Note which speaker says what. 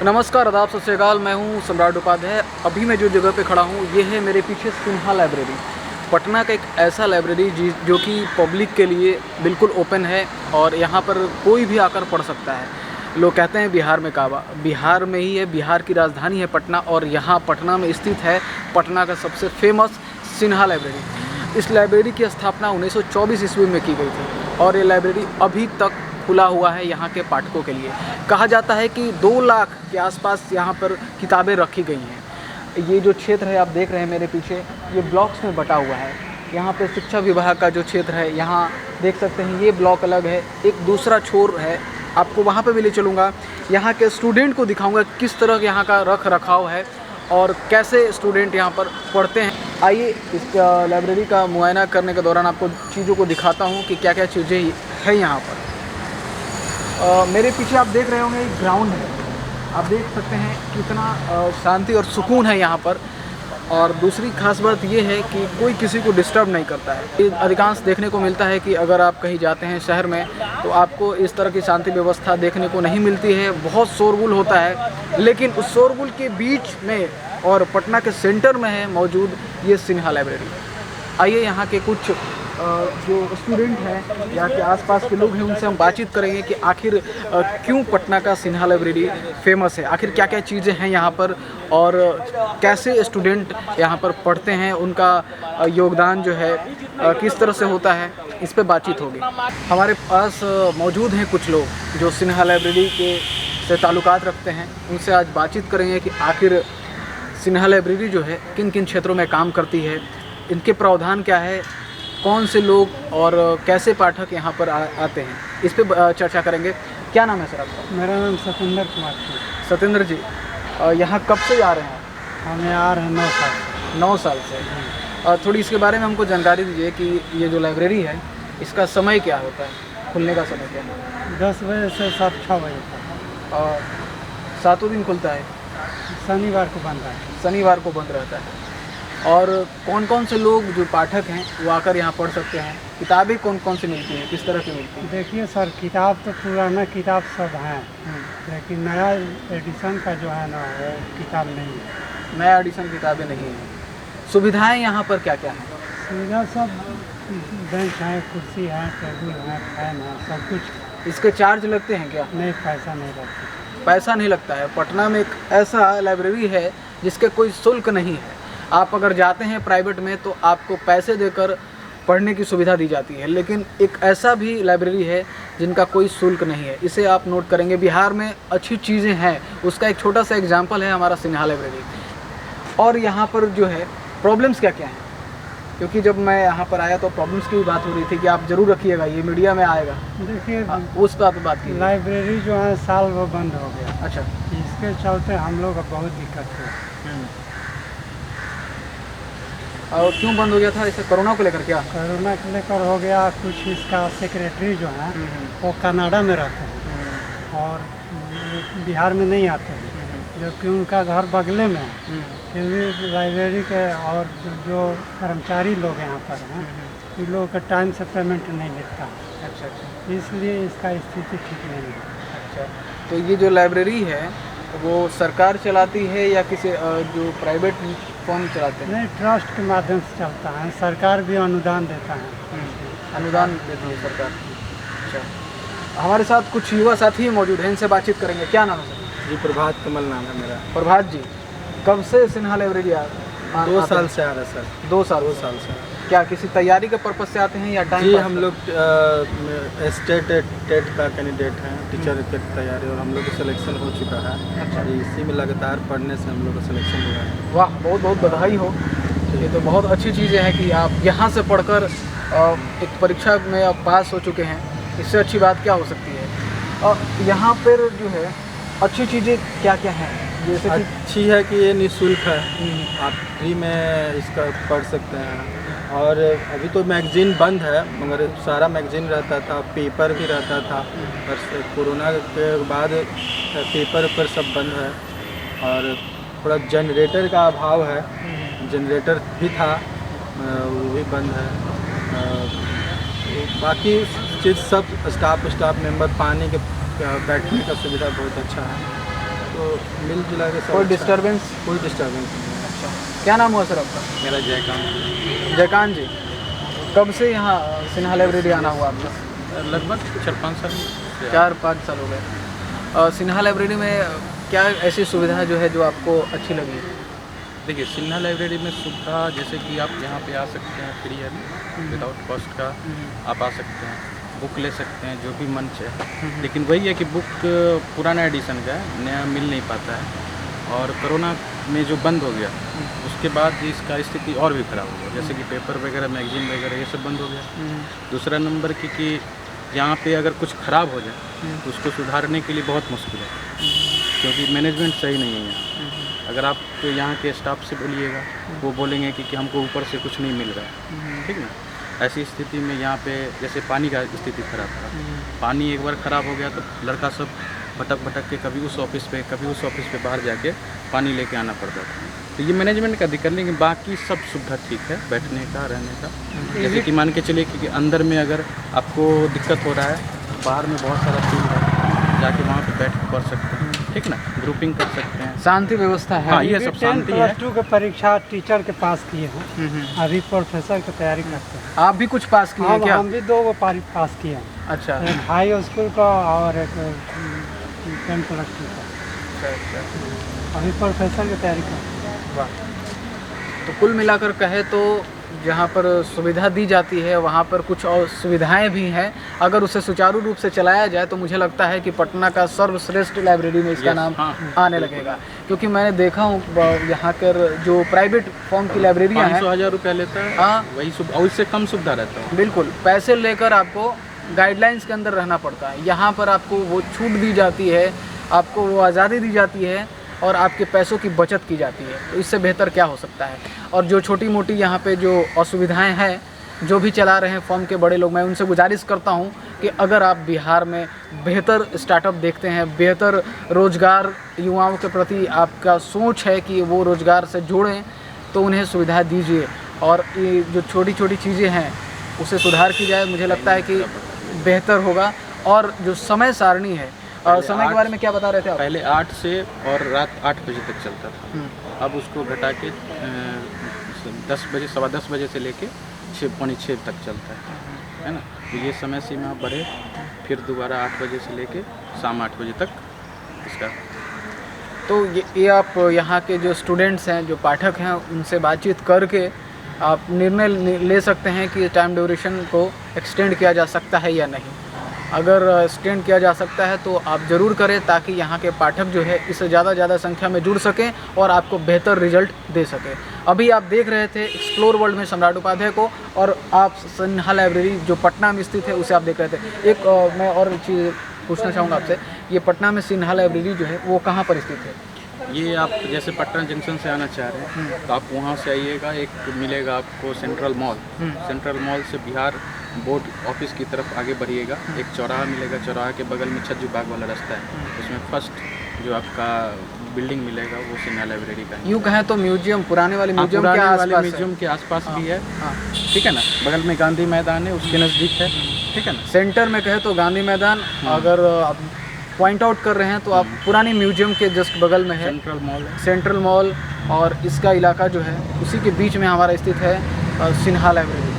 Speaker 1: नमस्कार, आदाब, सत श्री अकाल। मैं हूं सम्राट उपाध्याय। अभी मैं जो जगह पे खड़ा हूं ये है मेरे पीछे सिन्हा लाइब्रेरी। पटना का एक ऐसा लाइब्रेरी जो कि पब्लिक के लिए बिल्कुल ओपन है और यहाँ पर कोई भी आकर पढ़ सकता है। लोग कहते हैं बिहार में काबा, बिहार में ही है, बिहार की राजधानी है पटना और यहाँ पटना में स्थित है पटना का सबसे फेमस सिन्हा लाइब्रेरी। इस लाइब्रेरी की स्थापना 1924 ईस्वी में की गई थी और ये लाइब्रेरी अभी तक खुला हुआ है यहाँ के पाठकों के लिए। कहा जाता है कि 2 लाख के आसपास यहाँ पर किताबें रखी गई हैं। ये जो क्षेत्र है आप देख रहे हैं मेरे पीछे, ये ब्लॉक्स में बटा हुआ है। यहाँ पे शिक्षा विभाग का जो क्षेत्र है, यहाँ देख सकते हैं ये ब्लॉक अलग है, एक दूसरा छोर है। आपको वहाँ पे भी ले चलूँगा, यहाँ के स्टूडेंट को दिखाऊँगा किस तरह यहाँ का रख रखाव है और कैसे स्टूडेंट यहाँ पर पढ़ते हैं। आइए इस लाइब्रेरी का मुआयना करने के दौरान आपको चीज़ों को दिखाता हूँ कि क्या क्या चीज़ें हैं यहाँ पर। मेरे पीछे आप देख रहे होंगे एक ग्राउंड है, आप देख सकते हैं कितना शांति और सुकून है यहाँ पर। और दूसरी खास बात ये है कि कोई किसी को डिस्टर्ब नहीं करता है। ये अधिकांश देखने को मिलता है कि अगर आप कहीं जाते हैं शहर में तो आपको इस तरह की शांति व्यवस्था देखने को नहीं मिलती है। बहुत शोरगुल होता है, लेकिन उस शोरगुल के बीच में और पटना के सेंटर में है मौजूद ये सिन्हा लाइब्रेरी। आइए यहाँ के कुछ जो स्टूडेंट हैं, यहाँ के आसपास के लोग हैं, उनसे हम बातचीत करेंगे कि आखिर क्यों पटना का सिन्हा लाइब्रेरी फेमस है, आखिर क्या क्या चीज़ें हैं यहाँ पर और कैसे स्टूडेंट यहाँ पर पढ़ते हैं, उनका योगदान जो है किस तरह से होता है, इस पे बातचीत होगी। हमारे पास मौजूद हैं कुछ लोग जो सिन्हा लाइब्रेरी के से ताल्लुकात रखते हैं। उनसे आज बातचीत करेंगे कि आखिर सिन्हा लाइब्रेरी जो है किन किन क्षेत्रों में काम करती है, इनके प्रावधान क्या है, कौन से लोग और कैसे पाठक यहाँ पर आते हैं, इस पे चर्चा करेंगे। क्या नाम है सर आपका?
Speaker 2: मेरा नाम सतेंद्र कुमार है।
Speaker 1: सतेंद्र जी, यहाँ कब से आ रहे हैं?
Speaker 2: हमें आ रहे हैं 9 साल से।
Speaker 1: 9 साल से। थोड़ी इसके बारे में हमको जानकारी दीजिए कि ये जो लाइब्रेरी है इसका समय क्या होता है, खुलने का समय क्या है?
Speaker 2: 10 बजे से 7-6 बजे तक।
Speaker 1: और सातों दिन खुलता है?
Speaker 2: शनिवार को बंद है।
Speaker 1: शनिवार को बंद रहता है। और कौन कौन से लोग जो पाठक हैं वो आकर यहाँ पढ़ सकते हैं? किताबें कौन कौन सी मिलती हैं, किस तरह की मिलती हैं?
Speaker 2: देखिए सर, किताब तो पुराना किताब सब हैं, लेकिन नया एडिशन का जो है ना वो किताब नहीं है।
Speaker 1: नया एडिशन किताबें नहीं हैं। सुविधाएं यहाँ पर क्या क्या हैं?
Speaker 2: सुविधा सब बेंच है, कुर्सी है, टेबल है, फैन है, सब कुछ।
Speaker 1: इसके चार्ज लगते हैं क्या?
Speaker 2: नहीं, पैसा नहीं लगता।
Speaker 1: पैसा नहीं लगता है। पटना में एक ऐसा लाइब्रेरी है जिसके कोई शुल्क नहीं है। आप अगर जाते हैं प्राइवेट में तो आपको पैसे देकर पढ़ने की सुविधा दी जाती है, लेकिन एक ऐसा भी लाइब्रेरी है जिनका कोई शुल्क नहीं है। इसे आप नोट करेंगे। बिहार में अच्छी चीज़ें हैं, उसका एक छोटा सा एग्जाम्पल है हमारा सिन्हा लाइब्रेरी। और यहाँ पर जो है प्रॉब्लम्स क्या क्या हैं, क्योंकि जब मैं यहाँ पर आया तो प्रॉब्लम्स की भी बात हो रही थी कि आप ज़रूर रखिएगा, ये मीडिया में आएगा।
Speaker 2: देखिए
Speaker 1: उस पर आप बात की।
Speaker 2: लाइब्रेरी जो है साल वो बंद हो गया।
Speaker 1: अच्छा।
Speaker 2: इसके चलते हम लोग को बहुत दिक्कत हुई।
Speaker 1: और क्यों बंद हो गया था? इसे कोरोना को लेकर क्या?
Speaker 2: कोरोना को लेकर हो गया। कुछ इसका सेक्रेटरी जो है वो कनाडा में रहते हैं और बिहार में नहीं आते हैं, जबकि उनका घर बगले में है। फिर भी लाइब्रेरी के और जो कर्मचारी लोग यहाँ पर हैं, इन लोगों का टाइम से पेमेंट नहीं मिलता।
Speaker 1: अच्छा अच्छा।
Speaker 2: इसलिए इसका स्थिति ठीक नहीं है।
Speaker 1: अच्छा, तो ये जो लाइब्रेरी है वो सरकार चलाती है या किसी जो प्राइवेट फर्म चलाते हैं?
Speaker 2: नहीं, ट्रस्ट के माध्यम से चलता है। सरकार भी अनुदान देता है।
Speaker 1: अनुदान देती है सरकार। अच्छा, हमारे साथ कुछ युवा साथी मौजूद हैं, इनसे बातचीत करेंगे। क्या नाम है सर?
Speaker 3: जी, प्रभात कमल नाम है मेरा।
Speaker 1: प्रभात जी, कब से सिन्हा लाइब्रेरी
Speaker 3: 2 साल से आ रहा है सर।
Speaker 1: 2 साल?
Speaker 3: 2 साल से।
Speaker 1: क्या किसी तैयारी के पर्पज से आते हैं या टाइम?
Speaker 3: जी, हम लोग स्टेट टेट का कैंडिडेट हैं, टीचर की तैयारी, और हम लोग का सिलेक्शन हो चुका है।
Speaker 1: अच्छा।
Speaker 3: इसी में लगातार पढ़ने से हम लोग का सिलेक्शन हुआ है।
Speaker 1: वाह, बहुत बहुत बधाई हो। ये तो बहुत अच्छी चीज़ें हैं कि आप यहाँ से पढ़कर एक परीक्षा में आप पास हो चुके हैं। इससे अच्छी बात क्या हो सकती है? और यहाँ पर जो है अच्छी चीज़ें क्या क्या हैं? जैसे कि
Speaker 3: अच्छी है कि ये निःशुल्क है, आप फ्री में इसका पढ़ सकते हैं। और अभी तो मैगज़ीन बंद है, मगर सारा मैगज़ीन रहता था, पेपर भी रहता था। और कोरोना के बाद पेपर पर सब बंद है। और थोड़ा जनरेटर का अभाव है, जनरेटर भी था वो भी बंद है। बाकी चीज़ सब स्टाफ मेंबर, पानी के बैठने का सुविधा बहुत अच्छा है। तो मिल जुला के सब
Speaker 1: कोई
Speaker 3: अच्छा है।
Speaker 1: डिस्टर्बेंस?
Speaker 3: कोई डिस्टर्बेंस नहीं है।
Speaker 1: अच्छा, क्या नाम हुआ सर आपका?
Speaker 3: मेरा जयकांत
Speaker 1: जयकांत जी, कब से यहाँ सिन्हा लाइब्रेरी आना हुआ आपका?
Speaker 3: लगभग 4-5 साल
Speaker 1: 4-5 साल हो गए। सिन्हा लाइब्रेरी में क्या ऐसी सुविधा जो है जो आपको अच्छी लगी?
Speaker 4: देखिए, सिन्हा लाइब्रेरी में सुविधा जैसे कि आप यहाँ पे आ सकते हैं फ्री है, विदाउट कॉस्ट का आप आ सकते हैं, बुक ले सकते हैं जो भी मन चाहे। लेकिन वही है कि बुक पुराना एडिशन का है, नया मिल नहीं पाता है। और कोरोना में जो बंद हो गया उसके बाद इसका स्थिति और भी ख़राब हो गया, जैसे कि पेपर वगैरह, मैगजीन वगैरह ये सब बंद हो गया। दूसरा नंबर कि यहाँ पे अगर कुछ ख़राब हो जाए तो उसको सुधारने के लिए बहुत मुश्किल है, क्योंकि मैनेजमेंट सही नहीं है यहाँ। अगर आप यहाँ के स्टाफ से बोलिएगा, वो बोलेंगे कि हमको ऊपर से कुछ नहीं मिल रहा है, ठीक ना। ऐसी स्थिति में यहाँ पे जैसे पानी का स्थिति खराब था, पानी एक बार ख़राब हो गया तो लड़का सब भटक के कभी उस ऑफिस पे बाहर जाके पानी लेके आना पड़ता था। तो ये मैनेजमेंट का दिक्कत, लेकिन बाकी सब सुविधा ठीक है, बैठने का, रहने का। जैसे कि मान के चलिए कि अंदर में अगर आपको दिक्कत हो रहा है, बाहर में बहुत सारा फील्ड है, जाके वहाँ पे बैठ के पढ़ सकते हैं, ठीक ना, ग्रुपिंग कर सकते हैं,
Speaker 1: शांति व्यवस्था है?
Speaker 4: हाँ, ये सब शांति है।
Speaker 2: +2 की परीक्षा टीचर के पास किए हैं, अभी प्रोफेसर की तैयारी करते हैं।
Speaker 1: आप भी कुछ पास किए हैं क्या?
Speaker 2: हम भी 2 पास किए हैं,
Speaker 1: अच्छा
Speaker 2: एक हाई स्कूल का और एक 10 +2 का। अभी प्रोफेसर की तैयारी करते हैं।
Speaker 1: वाह। तो कुल मिलाकर कहे तो जहाँ पर सुविधा दी जाती है वहाँ पर कुछ और सुविधाएं भी हैं। अगर उसे सुचारू रूप से चलाया जाए तो मुझे लगता है कि पटना का सर्वश्रेष्ठ लाइब्रेरी में इसका नाम आने लगेगा, क्योंकि मैंने देखा हूँ यहाँ कर जो प्राइवेट फॉर्म की लाइब्रेरियाँ हैं
Speaker 4: 500,000 रुपया लेता है,
Speaker 1: हाँ
Speaker 4: वही और इससे कम सुविधा रहता है।
Speaker 1: बिल्कुल, पैसे लेकर आपको गाइडलाइंस के अंदर रहना पड़ता है। यहाँ पर आपको वो छूट दी जाती है, आपको वो आज़ादी दी जाती है और आपके पैसों की बचत की जाती है। तो इससे बेहतर क्या हो सकता है? और जो छोटी मोटी यहाँ पे जो असुविधाएं हैं जो भी चला रहे हैं फॉर्म के बड़े लोग, मैं उनसे गुजारिश करता हूँ कि अगर आप बिहार में बेहतर स्टार्टअप देखते हैं, बेहतर रोज़गार युवाओं के प्रति आपका सोच है कि वो रोज़गार से जुड़ें, तो उन्हें सुविधा दीजिए। और ये जो छोटी छोटी चीज़ें हैं उसे सुधार की जाए, मुझे लगता है कि बेहतर होगा। और जो समय सारणी है, समय के बारे में क्या बता रहे थे आप?
Speaker 4: पहले 8 से और रात 8 बजे तक चलता था, अब उसको घटा के 10 बजे, 10:15 बजे से लेके 6-6 तक चलता है ना। तो ये समय सीमा बढ़े, फिर दोबारा 8 बजे से लेके शाम 8 बजे तक इसका।
Speaker 1: तो ये आप यहाँ के जो स्टूडेंट्स हैं, जो पाठक हैं, उनसे बातचीत करके आप निर्णय ले सकते हैं कि टाइम ड्यूरेशन को एक्सटेंड किया जा सकता है या नहीं। अगर एक्सटेंड किया जा सकता है तो आप ज़रूर करें, ताकि यहाँ के पाठक जो है इससे ज़्यादा संख्या में जुड़ सकें और आपको बेहतर रिजल्ट दे सकें। अभी आप देख रहे थे एक्सप्लोर वर्ल्ड में सम्राट उपाध्याय को, और आप सिन्हा लाइब्रेरी जो पटना में स्थित है उसे आप देख रहे थे। एक मैं और चीज़ पूछना चाहूँगा आपसे, ये पटना में सिन्हा लाइब्रेरी जो है वो कहाँ पर स्थित है?
Speaker 4: ये आप जैसे पटना जंक्शन से आना चाह रहे हैं तो आप वहाँ से आइएगा, एक मिलेगा आपको सेंट्रल मॉल, सेंट्रल मॉल से बिहार बोर्ड ऑफिस की तरफ आगे बढ़िएगा, एक चौराहा मिलेगा, चौराहा के बगल में छज्जू बाग वाला रास्ता है, उसमें फर्स्ट जो आपका बिल्डिंग मिलेगा वो सिन्हा लाइब्रेरी का है।
Speaker 1: यूँ कहें तो म्यूजियम, पुराने वाले म्यूजियम के आसपास,
Speaker 4: म्यूजियम के आसपास भी है, ठीक है ना। बगल में गांधी मैदान है, उसके नज़दीक है, ठीक है ना।
Speaker 1: सेंटर में कहे तो गांधी मैदान, अगर आप पॉइंट आउट कर रहे हैं तो आप पुरानी म्यूजियम के जस्ट बगल में है
Speaker 4: सेंट्रल मॉल है।
Speaker 1: सेंट्रल मॉल, और इसका इलाका जो है उसी के बीच में हमारा स्थित है सिन्हा लाइब्रेरी।